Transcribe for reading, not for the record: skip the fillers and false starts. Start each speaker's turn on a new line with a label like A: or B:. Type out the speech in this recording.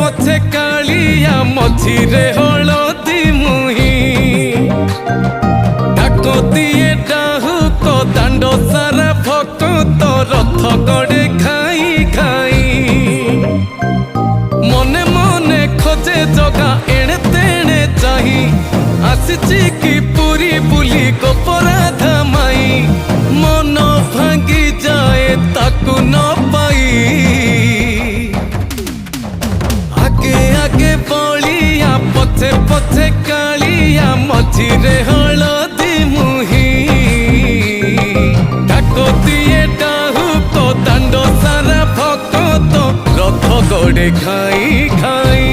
A: ପଛେ କାଳିଆ ମଝିରେ ହଳଦୀ ମୁହିଁ ଡାକତିଏ ଡାହୁକ ଦାଣ୍ଡ ସାରା ଭକ୍ତ ରଥ ଗଡ଼େ ଖାଇ ଖାଇ ମନେ ମନେ ଖୋଜେ ଜଗା ଏଣେ ତେଣେ ଚାହିଁ ଆସିଛି କି ପୁରୀ ବୁଲି ଗୋପରାଧା ମାଇ ମନ ଭାଙ୍ଗି ଯାଏ ତାକୁ ନ ପାଇ ଆଗେ ଆଗେ ବଳିଆ ପଛେ ପଛେ କାଳିଆ ମଝିରେ ହଳଦୀ ମୁହିଁ ଡାକତିଏ ଡାହୁକ ଦାଣ୍ଡ ସାରା ଭକ୍ତ ରଥ ଗଡ଼େ ଖାଇ ଖାଇ